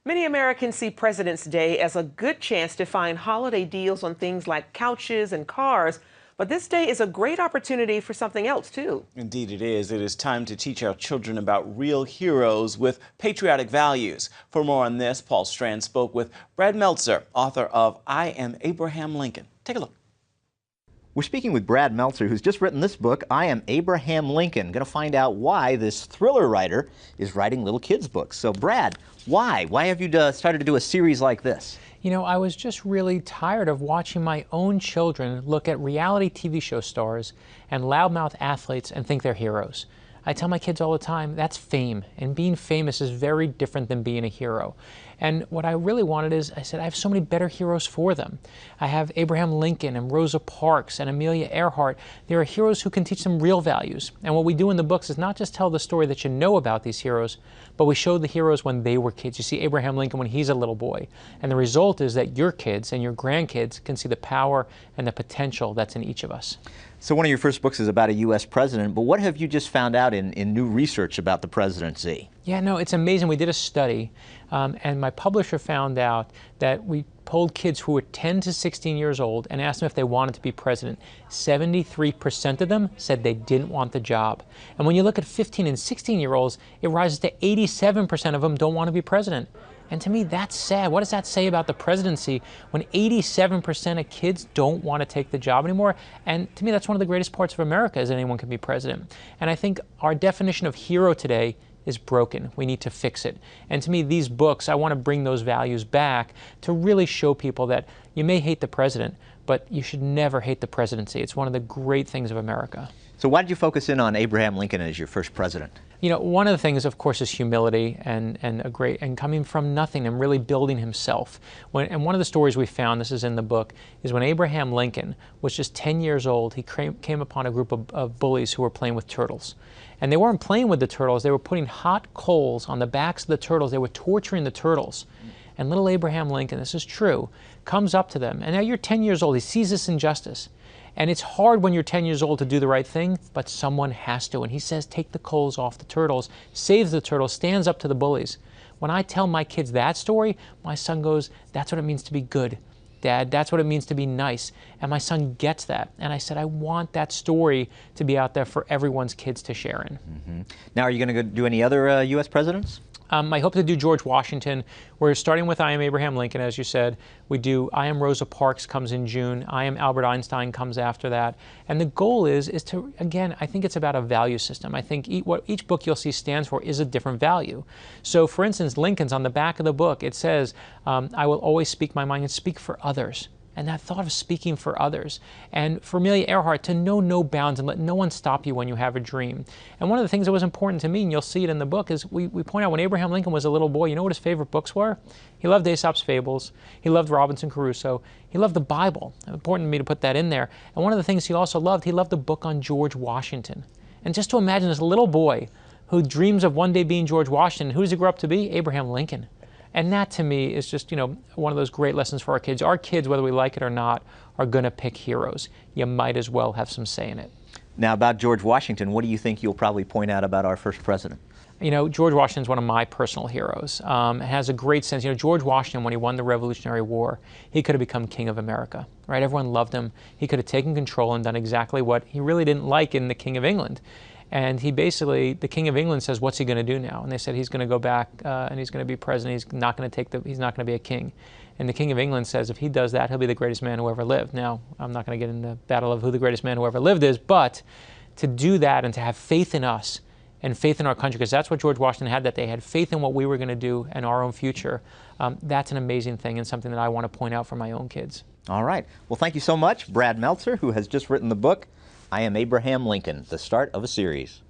Many Americans see President's Day as a good chance to find holiday deals on things like couches and cars, but this day is a great opportunity for something else, too. Indeed it is. It is time to teach our children about real heroes with patriotic values. For more on this, Paul Strand spoke with Brad Meltzer, author of I Am Abraham Lincoln. Take a look. We're speaking with Brad Meltzer, who's just written this book, I Am Abraham Lincoln. Going to find out why this thriller writer is writing little kids' books. So, Brad, why? Why have you started to do a series like this? You know, I was just really tired of watching my own children look at reality TV show stars and loudmouth athletes and think they're heroes. I tell my kids all the time, that's fame, and being famous is very different than being a hero. And what I really wanted is, I said, I have so many better heroes for them. I have Abraham Lincoln and Rosa Parks and Amelia Earhart. There are heroes who can teach them real values. And what we do in the books is not just tell the story that you know about these heroes, but we show the heroes when they were kids. You see Abraham Lincoln when he's a little boy. And the result is that your kids and your grandkids can see the power and the potential that's in each of us. So one of your first books is about a U.S. president, but what have you just found out in new research about the presidency? Yeah, no, it's amazing. We did a study, and my publisher found out that we polled kids who were 10 to 16 years old and asked them if they wanted to be president. 73% of them said they didn't want the job. And when you look at 15 and 16-year-olds, it rises to 87% of them don't want to be president. And to me, that's sad. What does that say about the presidency when 87% of kids don't want to take the job anymore? And to me, that's one of the greatest parts of America is anyone can be president. And I think our definition of hero today is broken. We need to fix it. And to me, these books, I want to bring those values back to really show people that you may hate the president, but you should never hate the presidency. It's one of the great things of America. So why did you focus in on Abraham Lincoln as your first president? You know, one of the things, of course, is humility and coming from nothing and really building himself. And one of the stories we found, this is in the book, is when Abraham Lincoln was just 10 years old, he came upon a group of bullies who were playing with turtles. And they weren't playing with the turtles, they were putting hot coals on the backs of the turtles. They were torturing the turtles. And little Abraham Lincoln, this is true, comes up to them. And now you're 10 years old, he sees this injustice. And it's hard when you're 10 years old to do the right thing, but someone has to. And he says, take the coals off the turtles, saves the turtles, stands up to the bullies. When I tell my kids that story, my son goes, that's what it means to be good. Dad, that's what it means to be nice. And my son gets that. And I said, I want that story to be out there for everyone's kids to share in. Mm-hmm. Now, are you going to do any other U.S. presidents? I hope to do George Washington. We're starting with I Am Abraham Lincoln, as you said. We do I Am Rosa Parks comes in June. I Am Albert Einstein comes after that. And the goal is to, again, I think it's about a value system. I think what each book you'll see stands for is a different value. So, for instance, Lincoln's on the back of the book, it says, I will always speak my mind and speak for others. And that thought of speaking for others. And for Amelia Earhart, to know no bounds and let no one stop you when you have a dream. And one of the things that was important to me, and you'll see it in the book, is we point out when Abraham Lincoln was a little boy, you know what his favorite books were? He loved Aesop's Fables. He loved Robinson Crusoe. He loved the Bible. It's important to me to put that in there. And one of the things he also loved, he loved a book on George Washington. And just to imagine this little boy who dreams of one day being George Washington, who does he grow up to be? Abraham Lincoln. And that, to me, is just, you know, one of those great lessons for our kids. Our kids, whether we like it or not, are going to pick heroes. You might as well have some say in it. Now, about George Washington, what do you think you'll probably point out about our first president? You know, George Washington's one of my personal heroes. Has a great sense. You know, George Washington, when he won the Revolutionary War, he could have become King of America, right? Everyone loved him. He could have taken control and done exactly what he really didn't like in the King of England. And he basically, the King of England says, what's he going to do now? And they said he's going to go back and he's going to be president. He's not going to be a king. And the King of England says if he does that, he'll be the greatest man who ever lived. Now, I'm not going to get into the battle of who the greatest man who ever lived is, but to do that and to have faith in us and faith in our country, because that's what George Washington had, that they had faith in what we were going to do and our own future. That's an amazing thing and something that I want to point out for my own kids. All right. Well, thank you so much, Brad Meltzer, who has just written the book, I Am Abraham Lincoln, the start of a series.